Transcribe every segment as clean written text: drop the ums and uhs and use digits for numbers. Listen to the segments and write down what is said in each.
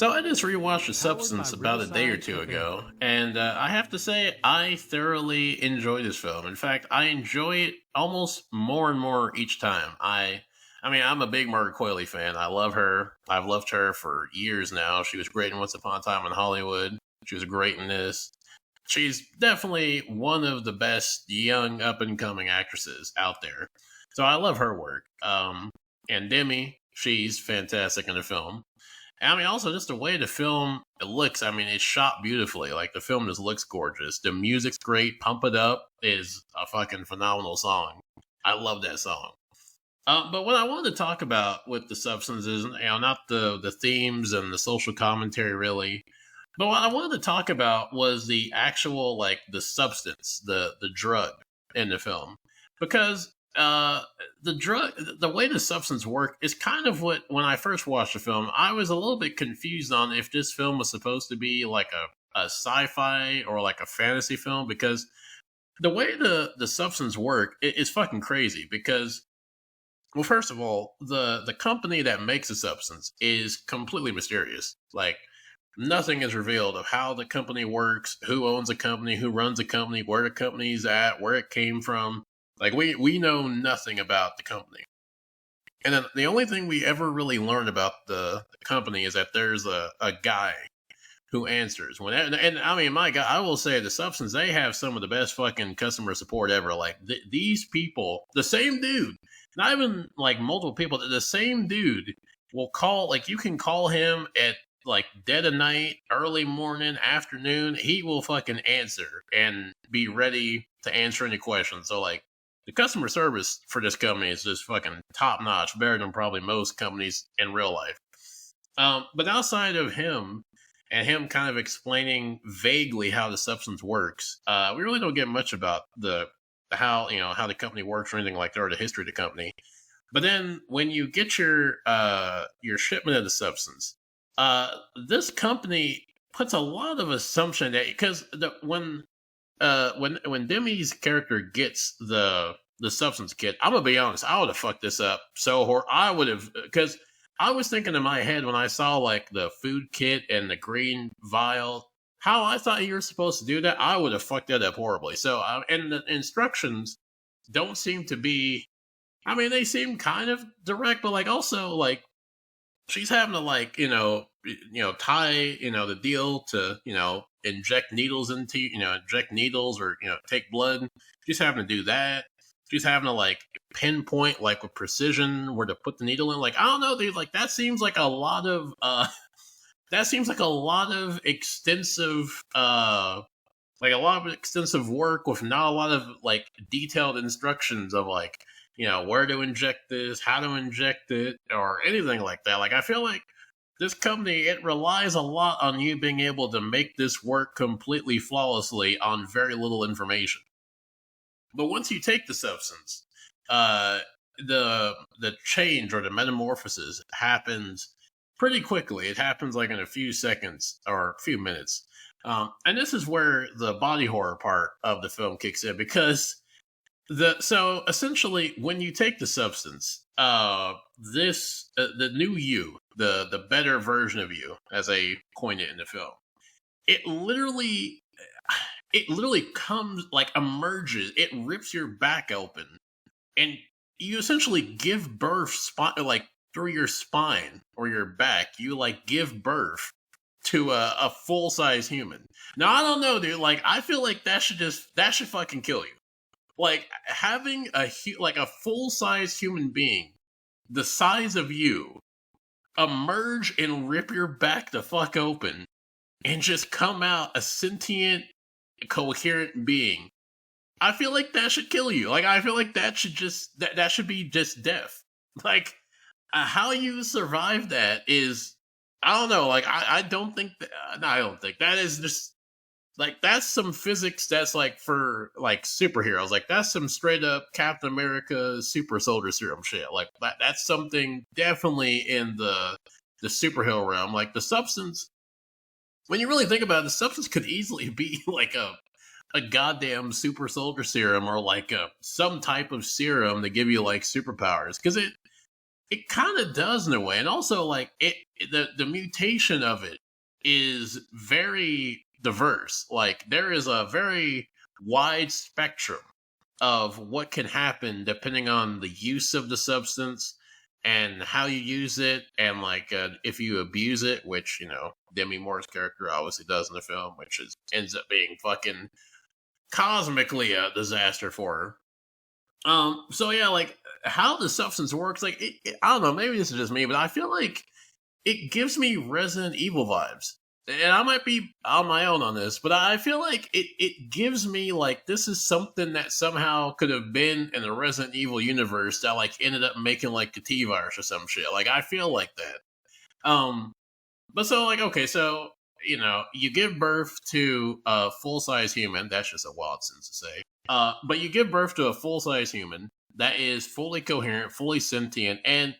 So I just rewatched The Powered by Substance about a day or Riverside two Cafe. ago, and I have to say I thoroughly enjoy this film. In fact, I enjoy it almost more and more each time. I mean, I'm a big Margaret Qualley fan. I love her. I've loved her for years now. She was great in Once Upon a Time in Hollywood. She was great in this. She's definitely one of the best young up and coming actresses out there. So I love her work. And Demi, she's fantastic in the film. And I mean, also just the way the film it looks. I mean, it's shot beautifully. Like the film just looks gorgeous. The music's great. "Pump It Up" is a fucking phenomenal song. I love that song. But what I wanted to talk about with the substance is, not the themes and the social commentary really, but what I wanted to talk about was the actual like the substance, the drug in the film, because the drug, the way the substance worked is kind of what when I first watched the film, I was a little bit confused on if this film was supposed to be like a sci-fi or like a fantasy film because the way the substance work is fucking crazy because well, first of all, the company that makes the substance is completely mysterious. Like nothing is revealed of how the company works, who owns the company, who runs the company, where the company's at, where it came from. Like we know nothing about the company. And then the only thing we ever really learned about the company is that there's a guy who answers when and I mean my god I will say the substance they have some of the best fucking customer support ever like these people the same dude not even like multiple people the same dude will call like you can call him at like dead of night early morning afternoon he will fucking answer and be ready to answer any questions so like the customer service for this company is just fucking top notch better than probably most companies in real life but outside of him and him kind of explaining vaguely how the substance works. We really don't get much about the how how the company works or anything like that or the history of the company. But then when you get your shipment of the substance, this company puts a lot of assumption that because when Demi's character gets the substance kit, I'm gonna be honest, I would have fucked this up so I would have because I was thinking in my head when I saw like the food kit and the green vial, how I thought you were supposed to do that. I would have fucked that up horribly. So, and the instructions don't seem to be. I mean, they seem kind of direct, but like also like she's having to like tie the deal to inject needles into inject needles or take blood. She's having to do that. She's having to like pinpoint like with precision where to put the needle in. Like I don't know, dude. Like that seems like a lot of that seems like a lot of extensive work with not a lot of like detailed instructions of like where to inject this, how to inject it, or anything like that. Like I feel like this company it relies a lot on you being able to make this work completely flawlessly on very little information. But once you take the substance, uh, the change or the metamorphosis happens pretty quickly. It happens like in a few seconds or a few minutes. And this is where the body horror part of the film kicks in because so essentially when you take the substance, the new you, the better version of you, as they coin it in the film, it literally it literally comes like emerges. It rips your back open, and you essentially give birth like through your spine or your back. You like give birth to a full size human. Now I don't know, dude. Like I feel like that should fucking kill you. Like having like a full size human being the size of you emerge and rip your back the fuck open and just come out a sentient coherent being. I feel like that should kill you. Like I feel like that should just that should be just death. Like how you survive that is I don't know. Like I don't think that. No, I don't think that is just like that's some physics that's like for like superheroes. Like that's some straight up Captain America super soldier serum shit. Like that's something definitely in the superhero realm. Like the substance when you really think about it, the substance could easily be like a goddamn super soldier serum or like some type of serum to give you like superpowers because It kind of does in a way, and also like the mutation of it is very diverse. Like there is a very wide spectrum of what can happen depending on the use of the substance and how you use it, and like if you abuse it, which Demi Moore's character obviously does in the film, which ends up being fucking cosmically a disaster for her. So yeah, like how the substance works, like I don't know, maybe this is just me, but I feel like it gives me Resident Evil vibes. And I might be on my own on this, but I feel like it gives me like this is something that somehow could have been in the Resident Evil universe that like ended up making like the T virus or some shit. Like I feel like that. But so like okay, so you give birth to a full size human. That's just a wild sentence to say. But you give birth to a full size human that is fully coherent, fully sentient, and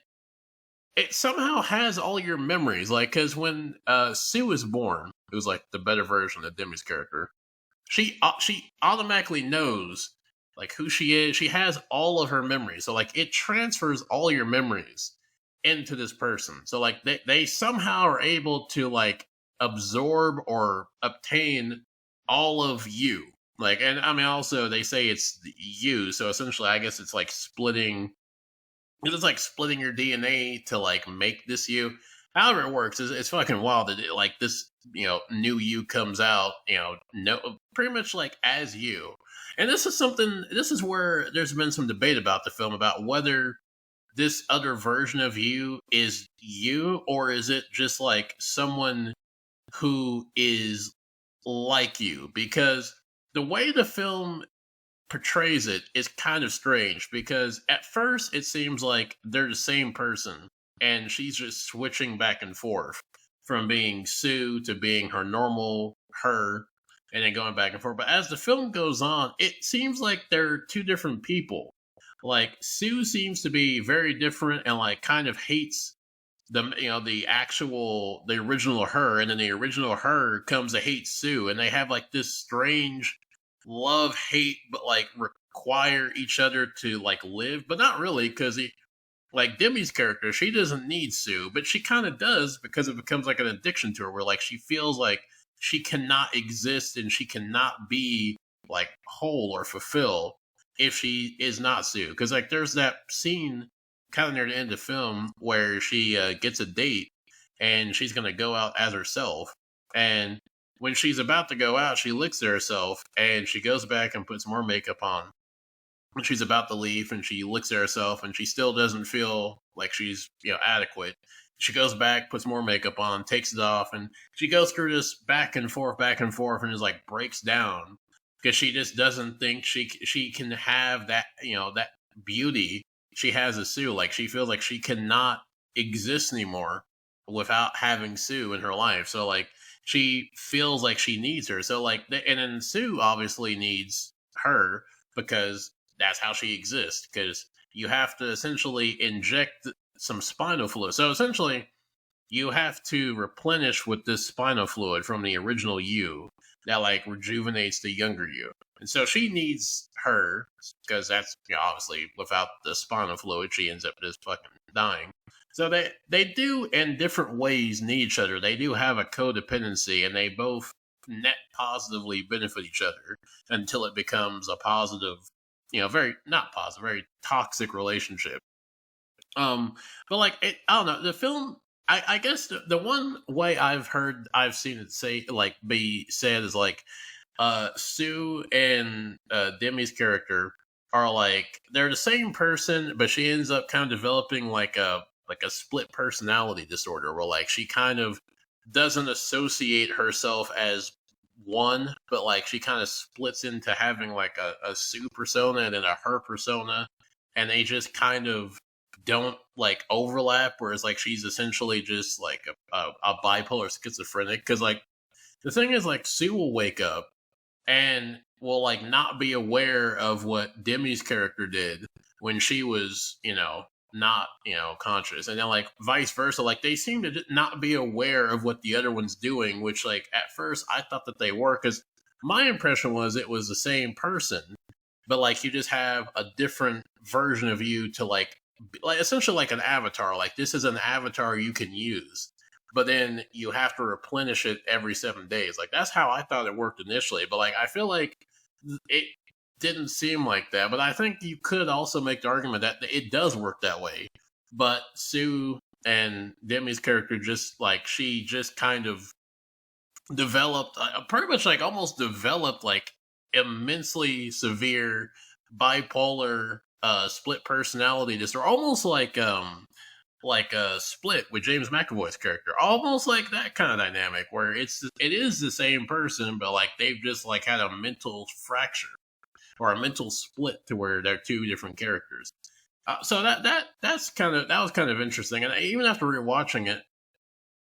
it somehow has all your memories. Like, because when Sue was born, it was like the better version of Demi's character. She automatically knows like who she is. She has all of her memories, so like it transfers all your memories into this person. So like they somehow are able to like absorb or obtain all of you. Like, and I mean, also they say it's you, so essentially, I guess it's like splitting. It's like splitting your DNA to like make this you. However it works, it's fucking wild that like this new you comes out no pretty much like as you. And this is something. This is where there's been some debate about the film about whether this other version of you is you, or is it just like someone who is like you, because the way the film portrays it is kind of strange, because at first it seems like they're the same person and she's just switching back and forth from being Sue to being her normal her, and then going back and forth. But as the film goes on, it seems like they're two different people. Like Sue seems to be very different and like kind of hates the original her, and then the original her comes to hate Sue, and they have like this strange love hate, but like require each other to like live, but not really, because like Demi's character, she doesn't need Sue, but she kind of does, because it becomes like an addiction to her, where like she feels like she cannot exist and she cannot be like whole or fulfill if she is not Sue. Because like there's that scene kind of near the end of the film where she gets a date and she's gonna go out as herself, and when she's about to go out, she looks at herself and she goes back and puts more makeup on. When she's about to leave and she looks at herself and she still doesn't feel like she's adequate, she goes back, puts more makeup on, takes it off, and she goes through this back and forth, and is like breaks down because she just doesn't think she can have that that beauty she has as Sue. Like she feels like she cannot exist anymore without having Sue in her life. So like she feels like she needs her. So like, and then Sue obviously needs her because that's how she exists. Because you have to essentially inject some spinal fluid. So essentially, you have to replenish with this spinal fluid from the original you that like rejuvenates the younger you. And so she needs her because that's obviously without the spinal fluid, she ends up just fucking dying. So they do in different ways need each other. They do have a codependency, and they both net positively benefit each other until it becomes a positive, very not positive, very toxic relationship. But like I don't know, the film. I guess the one way I've seen it be said is like Sue and Demi's character are like they're the same person, but she ends up kind of developing like a split personality disorder, where like she kind of doesn't associate herself as one, but like she kind of splits into having like a Sue persona and then a her persona, and they just kind of don't like overlap, whereas like she's essentially just like a bipolar schizophrenic. Because like the thing is, like Sue will wake up and will like not be aware of what Demi's character did when she was not conscious, and then like vice versa, like they seem to not be aware of what the other one's doing, which like at first I thought that they were, because my impression was it was the same person, but like you just have a different version of you to like like essentially like an avatar. Like this is an avatar you can use, but then you have to replenish it every 7 days. Like that's how I thought it worked initially. But like I feel like it didn't seem like that. But I think you could also make the argument that it does work that way. But Sue and Demi's character just like she just kind of developed pretty much like almost developed like immensely severe bipolar split personality disorder, almost like a split with James McAvoy's character, almost like that kind of dynamic where it is the same person, but like they've just like had a mental fracture or a mental split to where they're two different characters. So that was kind of interesting, and even after rewatching it,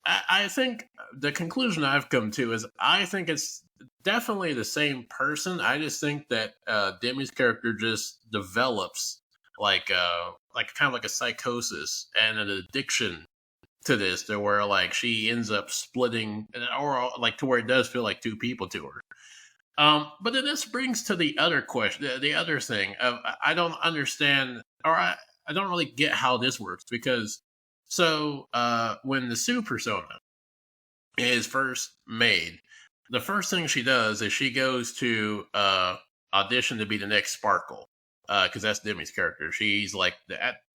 I think the conclusion I've come to is I think it's definitely the same person. I just think that Demi's character just develops like kind of like a psychosis and an addiction to this, to where like she ends up splitting, or like to where it does feel like two people to her. But then this brings to the other question, the other thing of I don't understand, or I don't really get how this works because when the Sue persona is first made, the first thing she does is she goes to audition to be the next Sparkle, because that's Demi's character. She's like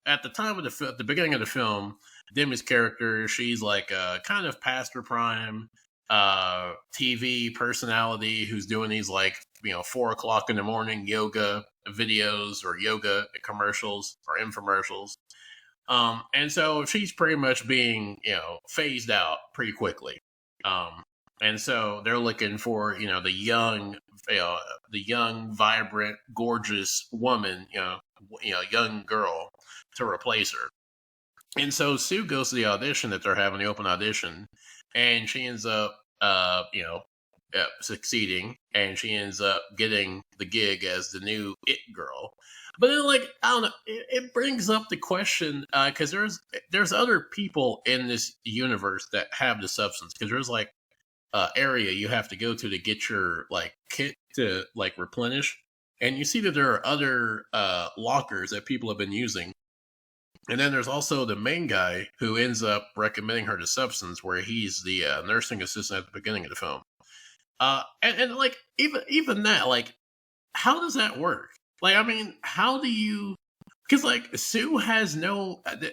at the time of the beginning of the film, Demi's character, she's like kind of past her prime TV personality who's doing these like 4 o'clock in the morning yoga videos or yoga commercials or infomercials. And so she's pretty much being, phased out pretty quickly. And so they're looking for, the young, vibrant, gorgeous woman, young girl to replace her. And so Sue goes to the audition that they're having, the open audition, and she ends up, succeeding, and she ends up getting the gig as the new it girl. But then, like, I don't know, it brings up the question because there's other people in this universe that have the substance, because there's like area you have to go to get your like kit to like replenish, and you see that there are other lockers that people have been using. And then there's also the main guy who ends up recommending her the substance, where he's the nursing assistant at the beginning of the film. And like even that, like, how does that work? Like, I mean, how do you? Because like Sue has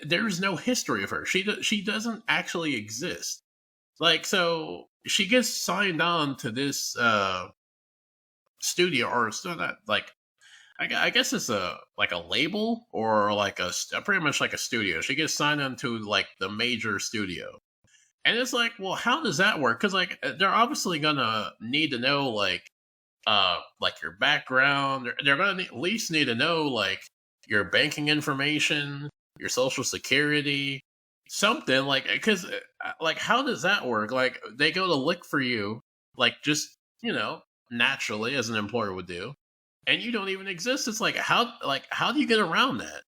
there's no history of her. She doesn't actually exist. Like, so she gets signed on to this studio, or so not like I guess it's a label, or like a pretty much like a studio. She gets signed on to like the major studio, and it's like, well, how does that work? Because like they're obviously gonna need to know like your background. They're gonna at least need to know like your banking information, your social security, something like, because like how does that work? Like they go to look for you, like just naturally as an employer would do, and you don't even exist. It's like how do you get around that?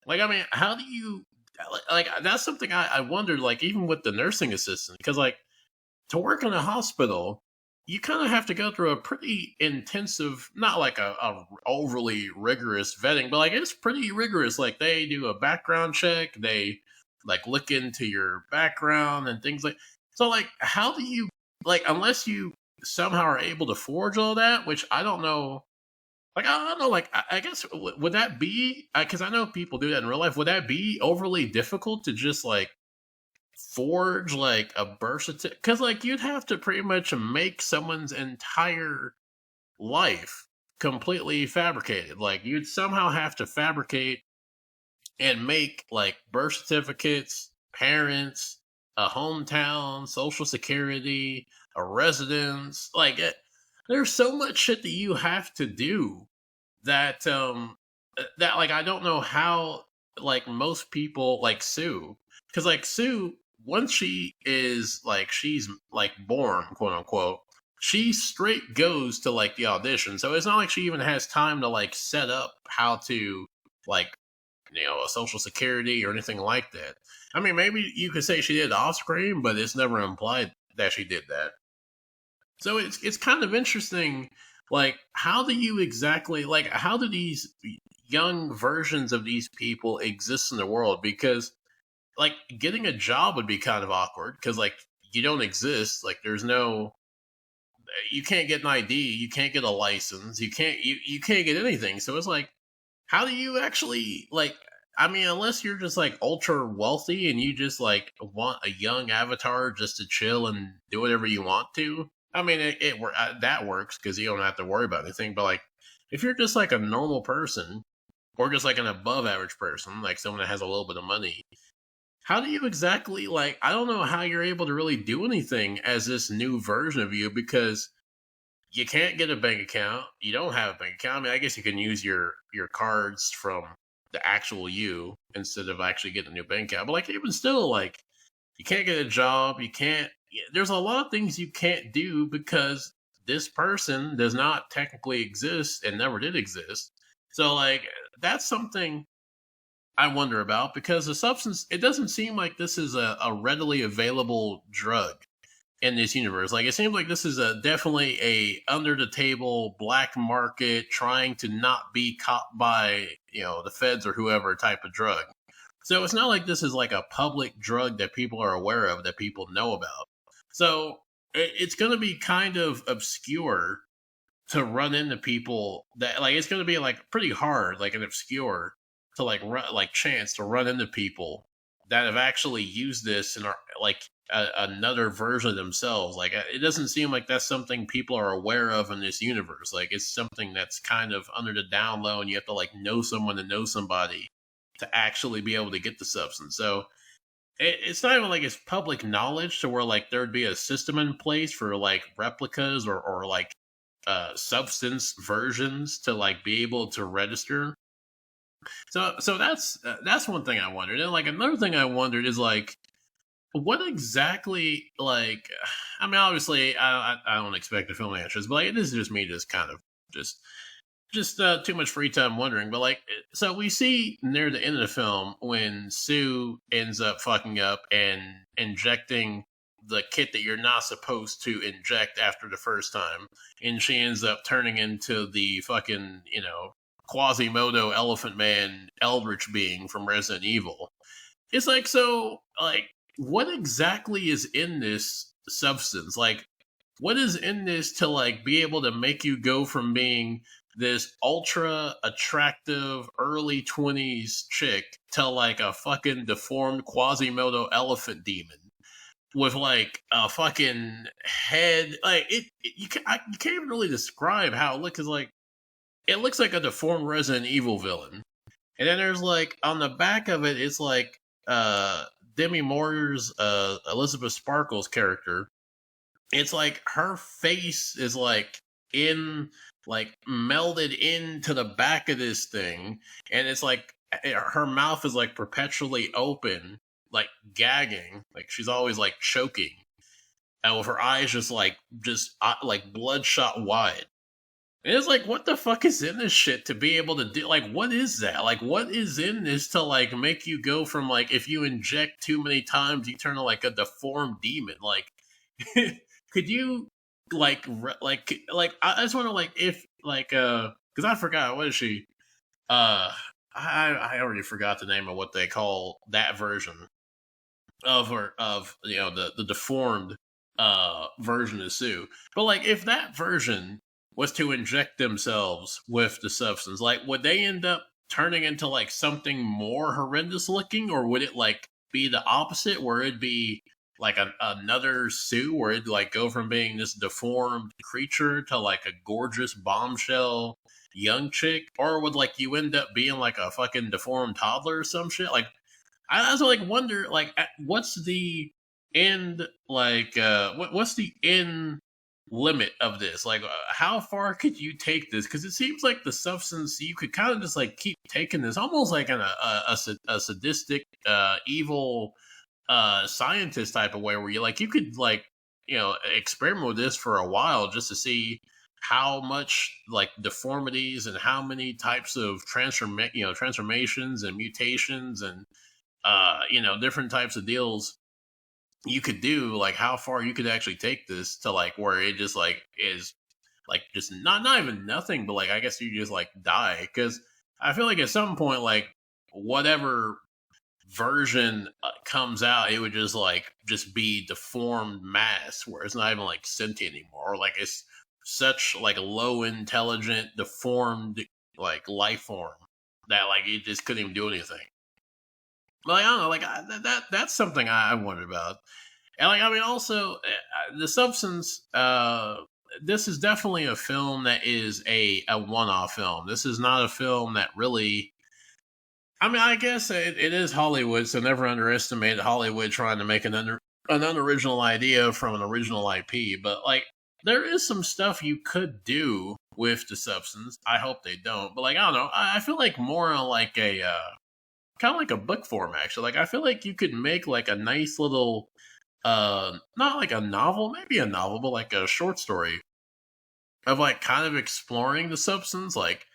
Like, I mean, how do you like that's something I wondered, like even with the nursing assistant, because like to work in a hospital, you kind of have to go through a pretty intensive, not like a overly rigorous vetting, but like it's pretty rigorous. Like they do a background check, they like look into your background and things like. So like, how do you, like, unless you somehow are able to forge all that, which I don't know. Like, I don't know, like, I guess, would that be, because I know people do that in real life, would that be overly difficult to just, like, forge, like, a birth certificate? Because, like, you'd have to pretty much make someone's entire life completely fabricated. Like, you'd somehow have to fabricate and make, like, birth certificates, parents, a hometown, social security, a residence, like, there's so much shit that you have to do that that like I don't know how like most people like Sue, because like Sue, once she is like she's like born, quote unquote, she straight goes to like the audition. So it's not like she even has time to like set up how to like a social security or anything like that. I mean, maybe you could say she did off screen, but it's never implied that she did that. So it's kind of interesting, like how do you exactly, like how do these young versions of these people exist in the world, because like getting a job would be kind of awkward because like you don't exist, like there's no, you can't get an ID, you can't get a license, you can't get anything. So it's like, how do you actually like? I mean, unless you're just like ultra wealthy and you just like want a young avatar just to chill and do whatever you want to. I mean, that works because you don't have to worry about anything. But like, if you're just like a normal person or just like an above average person, like someone that has a little bit of money, how do you exactly like? I don't know how you're able to really do anything as this new version of you, because you can't get a bank account. You don't have a bank account. I mean, I guess you can use your cards from the actual you instead of actually getting a new bank account. But like, even still, like, you can't get a job. You can't. There's a lot of things you can't do because this person does not technically exist and never did exist. So like, that's something I wonder about, because the substance. It doesn't seem like this is a readily available drug in this universe. Like, it seems like this is a definitely a under the table black market trying to not be caught by, the feds or whoever type of drug. So it's not like this is like a public drug that people are aware of, that people know about. So it's going to be kind of obscure to run into people that like, it's going to be like pretty hard, like an obscure to like like chance to run into people that have actually used this and are like another version of themselves. Like, it doesn't seem like that's something people are aware of in this universe. Like, it's something that's kind of under the down low, and you have to like know someone to know somebody to actually be able to get the substance. So it's not even like it's public knowledge to where like there'd be a system in place for like replicas or like substance versions to like be able to register. So that's one thing I wondered. And like another thing I wondered is like, what exactly like, I mean, obviously I don't expect the film answers, but like, this is just me just kind of just too much free time wondering. But like, so we see near the end of the film when Sue ends up fucking up and injecting the kit that you're not supposed to inject after the first time, and she ends up turning into the fucking, Quasimodo Elephant Man Eldritch being from Resident Evil. It's like, so like, what exactly is in this substance? Like, what is in this to like be able to make you go from being this ultra attractive early 20s chick to like a fucking deformed Quasimodo elephant demon with like a fucking head? Like, you can't even really describe how it looks. Cause like, it looks like a deformed Resident Evil villain. And then there's like on the back of it, it's like Demi Moore's Elizabeth Sparkle's character. It's like her face is like in like melded into the back of this thing, and it's like her mouth is like perpetually open, like gagging, like she's always like choking, and with her eyes just like bloodshot wide. And it's like, what the fuck is in this shit to be able to do? Like, what is that? Like, what is in this to like make you go from like, if you inject too many times, you turn to like a deformed demon? Like, could you like I just want to like if like because I forgot, what is she? I already forgot the name of what they call that version of her, of the deformed version of Sue. But like, if that version was to inject themselves with the substance, like, would they end up turning into like something more horrendous looking, or would it like be the opposite, where it'd be like another Sue, where it'd like go from being this deformed creature to like a gorgeous bombshell young chick? Or would like you end up being like a fucking deformed toddler or some shit? Like, I also like wonder like, what's the end, like what's the end limit of this? Like, how far could you take this? Because it seems like the substance, you could kind of just like keep taking this, almost like in a sadistic evil scientist type of way, where you like, you could like, experiment with this for a while just to see how much like deformities and how many types of transformations and mutations and different types of deals you could do, like how far you could actually take this to like where it just like is like just not even nothing, but like I guess you just like die. Because I feel like at some point, like whatever version comes out, it would just be deformed mass, where it's not even like sentient anymore, or like it's such like low intelligent, deformed like life form that like it just couldn't even do anything. But like, I don't know, like that's something I wondered about. And like, I mean, also the substance. This is definitely a film that is a one off film. This is not a film that really. I mean, I guess it is Hollywood, so never underestimate Hollywood trying to make an unoriginal idea from an original IP. But like, there is some stuff you could do with the substance. I hope they don't. But like, I don't know. I feel like more on like a kind of like a book form actually. Like, I feel like you could make like a nice little not like a novel, maybe a novel, but like a short story of like kind of exploring the substance, like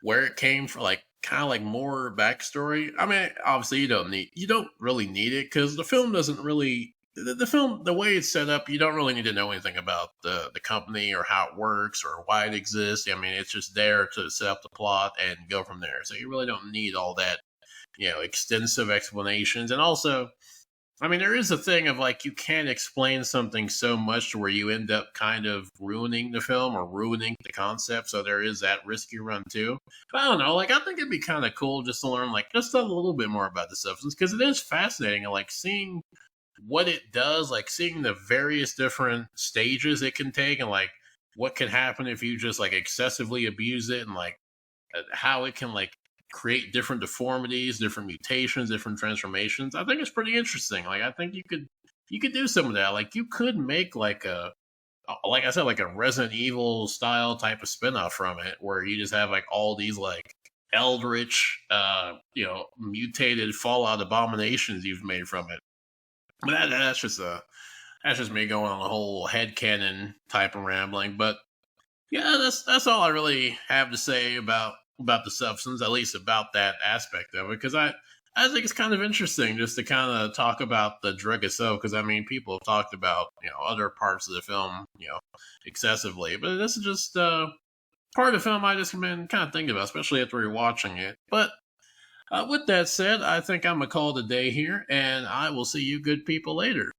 where it came from, like kind of like more backstory. I mean, obviously you don't really need it because the film doesn't really the film, the way it's set up, you don't really need to know anything about the company or how it works or why it exists. I mean, it's just there to set up the plot and go from there. So you really don't need all that, extensive explanations. And also, I mean, there is a thing of like you can't explain something so much to where you end up kind of ruining the film or ruining the concept. So there is that risky run too. But I don't know. Like, I think it'd be kind of cool just to learn like just a little bit more about the substance because it is fascinating and like seeing what it does, like seeing the various different stages it can take and like what can happen if you just like excessively abuse it and like how it can like create different deformities, different mutations, different transformations. I think it's pretty interesting. Like I think you could do some of that. Like you could make like a like I said, like a Resident Evil style type of spinoff from it, where you just have like all these like eldritch, mutated Fallout abominations you've made from it. But that's just me going on a whole headcanon type of rambling. But yeah, that's all I really have to say about the substance, at least about that aspect of it, because I think it's kind of interesting just to kind of talk about the drug itself. Because I mean, people have talked about other parts of the film excessively, but this is just part of the film I just been kind of thinking about, especially after rewatching it. But with that said, I think I'm gonna call it a day here, and I will see you good people later.